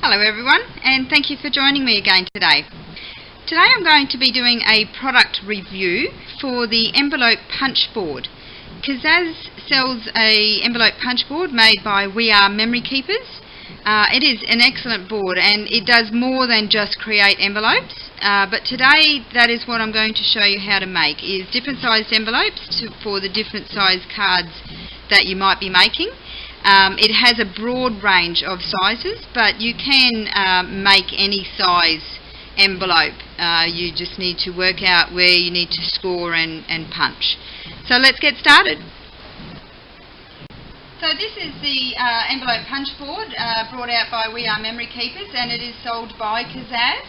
Hello everyone, and thank you for joining me again today. Today I'm going to be doing a product review for the envelope punch board. Kaszazz sells a envelope punch board made by We Are Memory Keepers. It is an excellent board and it does more than just create envelopes, but today that is what I'm going to show you how to make, is different sized envelopes for the different sized cards that you might be making. It has a broad range of sizes, but you can make any size envelope. You just need to work out where you need to score and punch. So let's get started. So this is the envelope punch board brought out by We Are Memory Keepers, and it is sold by Kaszazz.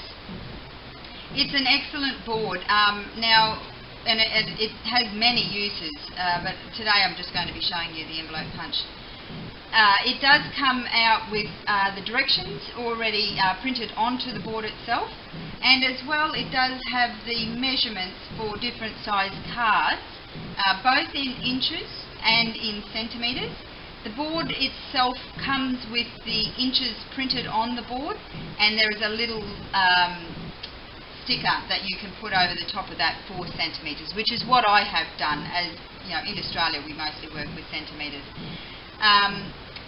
It's an excellent board. It has many uses, but today I'm just going to be showing you the envelope punch. It does come out with the directions already printed onto the board itself, and as well it does have the measurements for different size cards, both in inches and in centimetres. The board itself comes with the inches printed on the board, and there is a little sticker that you can put over the top of that for centimetres, which is what I have done, as you know, in Australia we mostly work with centimetres.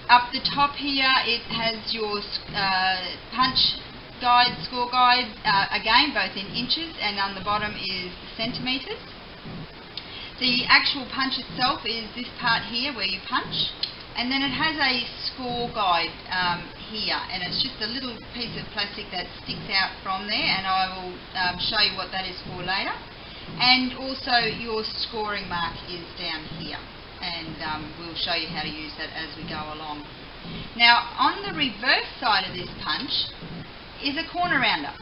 Up the top here it has your punch guide, score guide, again both in inches, and on the bottom is the centimetres. The actual punch itself is this part here where you punch, and then it has a score guide here, and it's just a little piece of plastic that sticks out from there, and I will show you what that is for later. And also your scoring mark is down here, and we'll show you how to use that as we go along. Now on the reverse side of this punch is a corner rounder,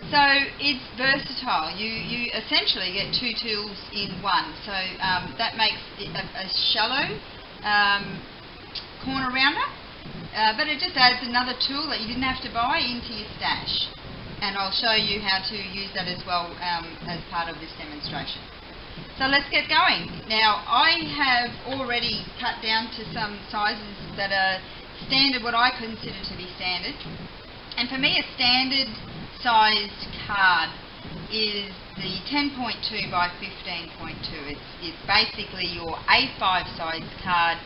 so it's versatile. You essentially get two tools in one, so that makes it a shallow corner rounder, but it just adds another tool that you didn't have to buy into your stash, and I'll show you how to use that as well as part of this demonstration. So let's get going. Now I have already cut down to some sizes that are standard, what I consider to be standard, and for me a standard sized card is the 10.2 by 15.2. It's basically your A5 sized card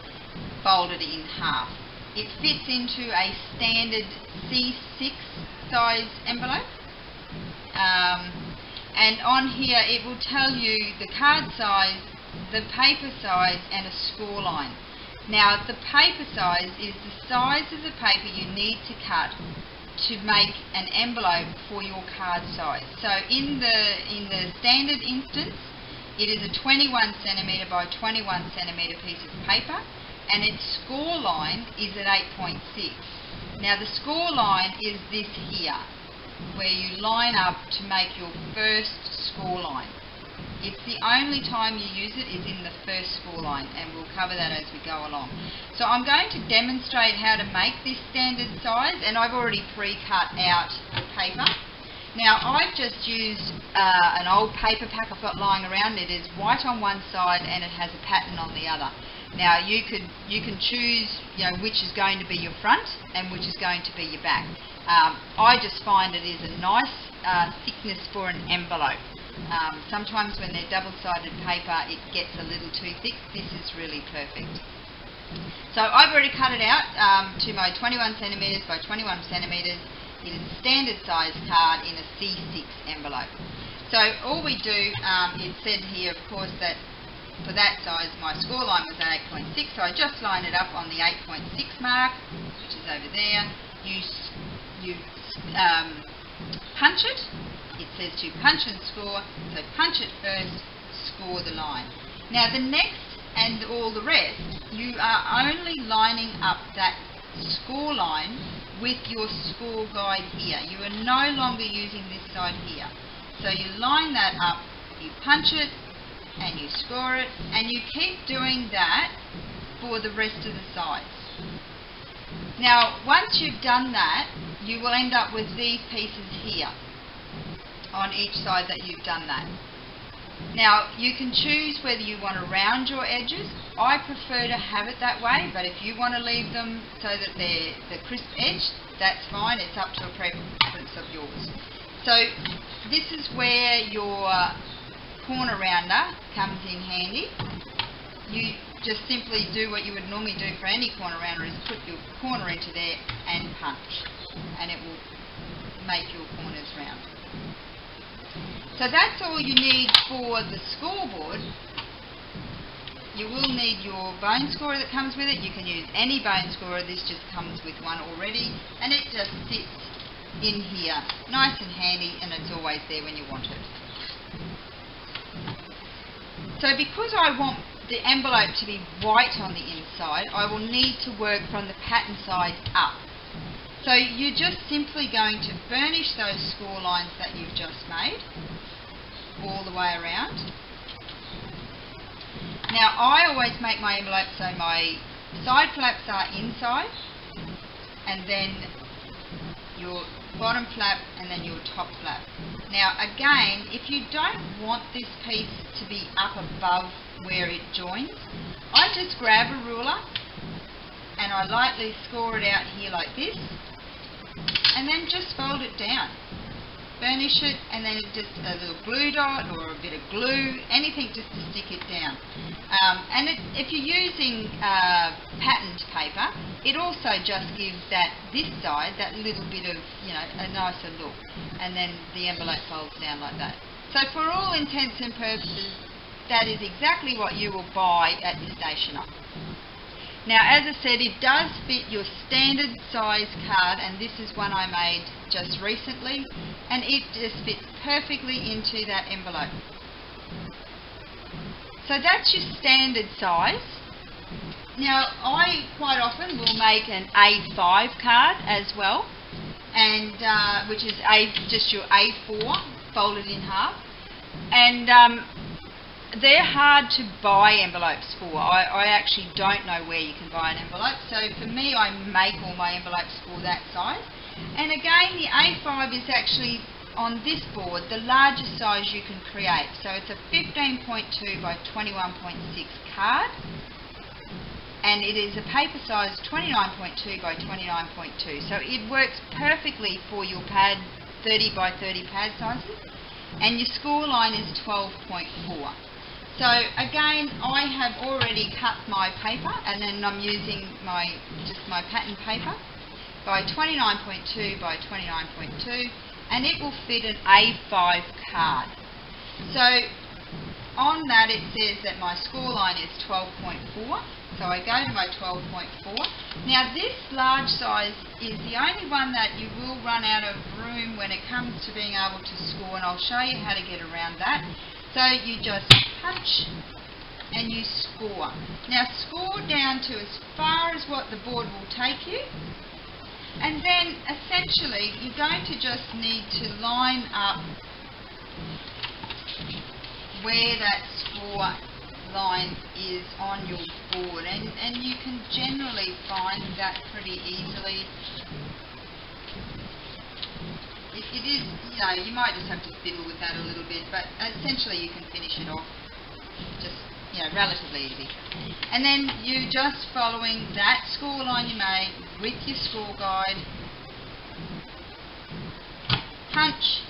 folded in half. It fits into a standard C6 size envelope. And on here it will tell you the card size, the paper size, and a score line. Now the paper size is the size of the paper you need to cut to make an envelope for your card size. So in the standard instance, it is a 21 centimetre by 21 centimetre piece of paper, and its score line is at 8.6. Now the score line is this here, where you line up to make your first score line. It's the only time you use it is in the first score line, and we'll cover that as we go along. So I'm going to demonstrate how to make this standard size, and I've already pre-cut out the paper. Now I've just used an old paper pack I've got lying around. It is white on one side and it has a pattern on the other. Now you can choose, which is going to be your front and which is going to be your back. I just find it is a nice thickness for an envelope. Sometimes when they're double-sided paper it gets a little too thick. This is really perfect. So I've already cut it out to my 21 centimetres by 21 centimetres. It is a standard size card in a C6 envelope. So all we do, it said here of course that for that size my score line was at 8.6, so I just line it up on the 8.6 mark, which is over there. You punch it. It says to punch and score, so punch it first, score the line. Now the next and all the rest, you are only lining up that score line with your score guide here. You are no longer using this side here. So you line that up, you punch it, and you score it, and you keep doing that for the rest of the sides. Now once you've done that, you will end up with these pieces here on each side that you've done that. Now, you can choose whether you want to round your edges. I prefer to have it that way, but if you want to leave them so that they're crisp edged, that's fine. It's up to a preference of yours. So this is where your corner rounder comes in handy. You just simply do what you would normally do for any corner rounder, is put your corner into there and punch, and it will make your corners round. So that's all you need for the scoreboard. You will need your bone scorer that comes with it. You can use any bone scorer. This just comes with one already, and it just sits in here nice and handy, and it's always there when you want it. So because I want the envelope to be white on the inside, I will need to work from the pattern side up. So you're just simply going to burnish those score lines that you've just made all the way around. Now I always make my envelope so my side flaps are inside, and then your bottom flap, and then your top flap. Now again, if you don't want this piece to be up above where it joins, I just grab a ruler and I lightly score it out here like this, and then just fold it down. Burnish it, and then just a little glue dot or a bit of glue, anything just to stick it down. If you're using patterned paper, it also just gives this side that little bit of, a nicer look, and then the envelope folds down like that. So for all intents and purposes, that is exactly what you will buy at your stationer. Now, as I said, it does fit your standard size card, and this is one I made just recently, and it just fits perfectly into that envelope. So that's your standard size. Now, I quite often will make an A5 card as well, and which is just your A4 folded in half, and they're hard to buy envelopes for. I actually don't know where you can buy an envelope, so for me I make all my envelopes for that size. And again, the A5 is actually, on this board, the largest size you can create. So it's a 15.2 by 21.6 card, and it is a paper size 29.2 by 29.2. So it works perfectly for your pad 30 by 30 pad sizes, and your score line is 12.4. So again, I have already cut my paper, and then I'm using just my pattern paper by 29.2 by 29.2, and it will fit an A5 card. So on that it says that my score line is 12.4, so I go to my 12.4. Now this large size is the only one that you will run out of room when it comes to being able to score, and I'll show you how to get around that. So you just punch and you score. Now score down to as far as what the board will take you, and then essentially you're going to just need to line up where that score line is on your board, and you can generally find that pretty easily. It is, you might just have to fiddle with that a little bit, but essentially you can finish it off just, relatively easy. And then you just following that score line you made with your score guide, punch.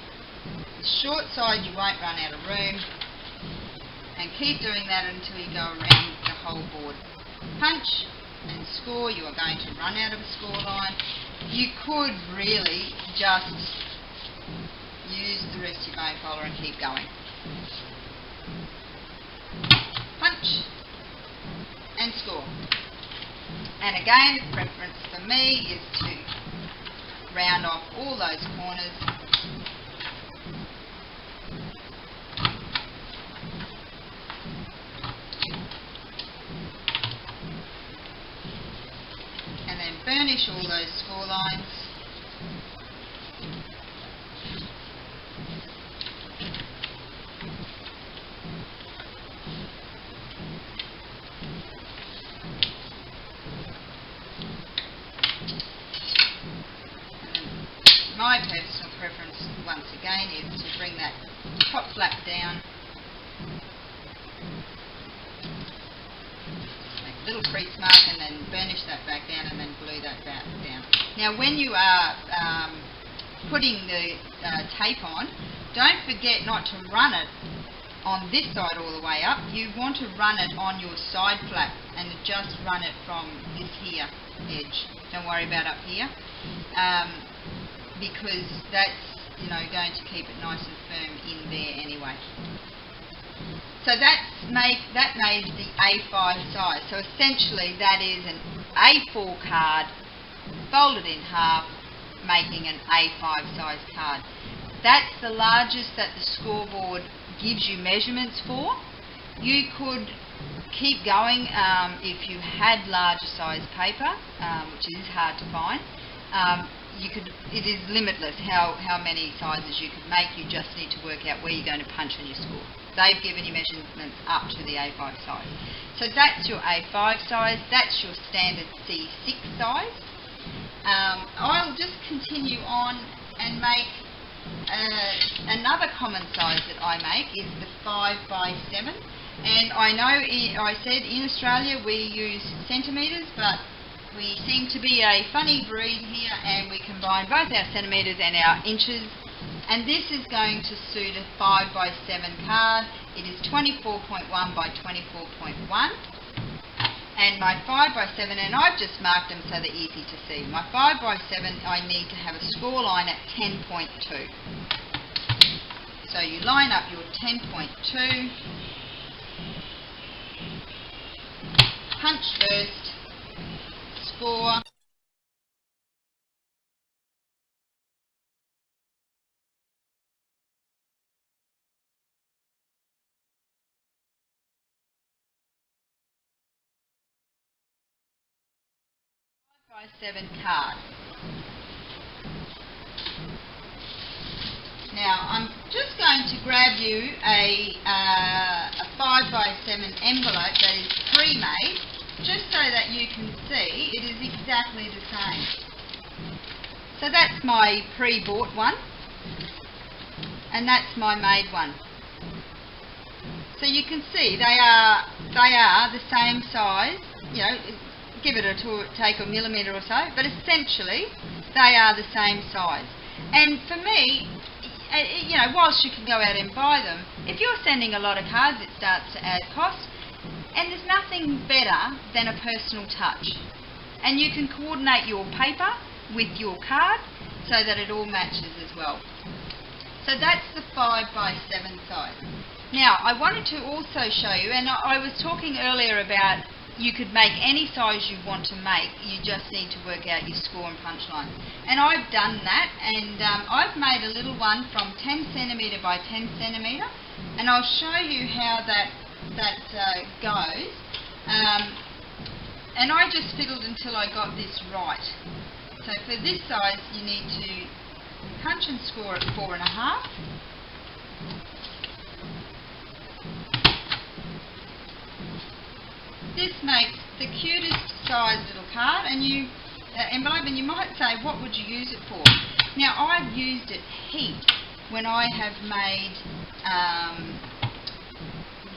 The short side you won't run out of room, and keep doing that until you go around the whole board. Punch and score. You are going to run out of a score line. You could really just use the rest of your bone folder and keep going. Punch and score. And again, the preference for me is to round off all those corners. And then burnish all those score lines. My personal preference, once again, is to bring that top flap down little crease mark, and then burnish that back down, and then glue that back down. Now when you are putting the tape on, don't forget not to run it on this side all the way up. You want to run it on your side flap, and just run it from this here edge. Don't worry about up here, because that's going to keep it nice and firm in there anyway. So that made the A5 size. So essentially that is an A4 card folded in half, making an A5 size card. That's the largest that the scoreboard gives you measurements for. You could keep going if you had larger size paper, which is hard to find. It is limitless how many sizes you could make. You just need to work out where you're going to punch on your score. They've given you measurements up to the A5 size. So that's your A5 size. That's your standard C6 size. I'll just continue on and make another common size that I make is the 5x7. And I know I said in Australia we use centimetres, but we seem to be a funny breed here, and we combine both our centimetres and our inches. And this is going to suit a 5x7 card. It is 24.1 by 24.1. And my 5x7, and I've just marked them so they're easy to see. My 5x7, I need to have a score line at 10.2. So you line up your 10.2, punch first, score. By 7 card. Now I'm just going to grab you a 5x7 envelope that is pre-made, just so that you can see it is exactly the same. So that's my pre-bought one, and that's my made one. So you can see they are the same size. Give it take a millimetre or so, but essentially they are the same size. And for me, whilst you can go out and buy them, if you're sending a lot of cards, it starts to add cost, and there's nothing better than a personal touch. And you can coordinate your paper with your card so that it all matches as well. So that's the 5x7 size. Now I wanted to also show you, and I was talking earlier about you could make any size you want to make, you just need to work out your score and punchline. And I've done that, and I've made a little one from 10 centimetre by 10 centimetre, and I'll show you how that goes. And I just fiddled until I got this right. So for this size you need to punch and score at 4.5. This makes the cutest size little card and envelope, and you might say, what would you use it for? Now I've used it heap when I have made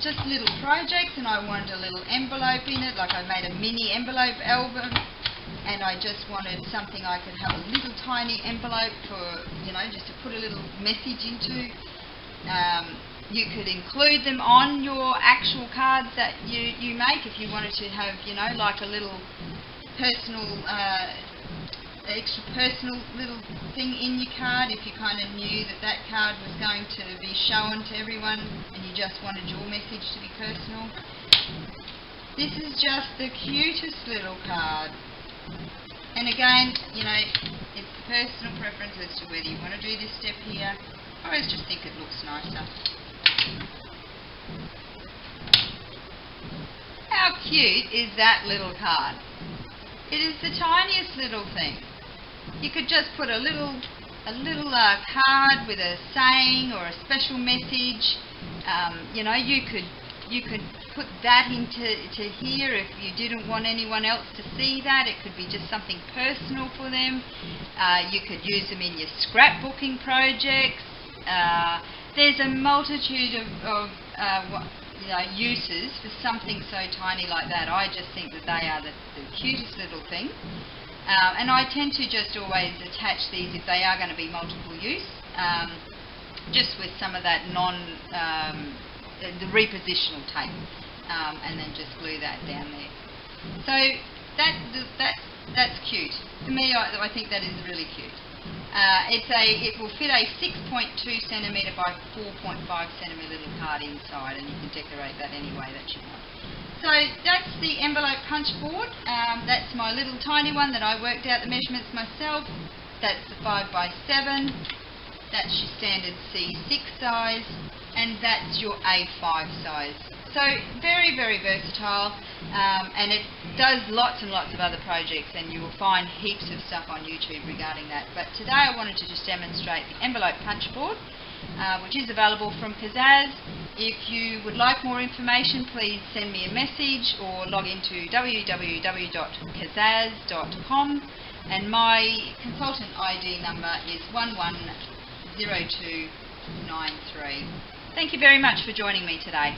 just little projects and I wanted a little envelope in it, like I made a mini envelope album, and I just wanted something I could have a little tiny envelope for, just to put a little message into. You could include them on your actual cards that you make if you wanted to have, like a little personal, extra personal little thing in your card, if you kind of knew that card was going to be shown to everyone and you just wanted your message to be personal. This is just the cutest little card. And again, it's personal preference as to whether you want to do this step here. I always just think it looks nicer. How cute is that little card? It is the tiniest little thing. You could just put a little card with a saying or a special message. You could put that into here if you didn't want anyone else to see that. It could be just something personal for them. You could use them in your scrapbooking projects. There's a multitude of uses for something so tiny like that. I just think that they are the cutest little thing. And I tend to just always attach these if they are going to be multiple use, just with some of that the repositional tape, and then just glue that down there. So that's cute. For me, I think that is really cute. It will fit a 6.2 centimetre by 4.5 centimetre little card inside, and you can decorate that any way that you want. So that's the envelope punch board. That's my little tiny one that I worked out the measurements myself. That's the 5x7. That's your standard C6 size, and that's your A5 size. So very, very versatile, and it does lots and lots of other projects, and you will find heaps of stuff on YouTube regarding that. But today I wanted to just demonstrate the envelope punch board, which is available from Kaszazz. If you would like more information, please send me a message or log into www.kaszazz.com, and my consultant ID number is 110293. Thank you very much for joining me today.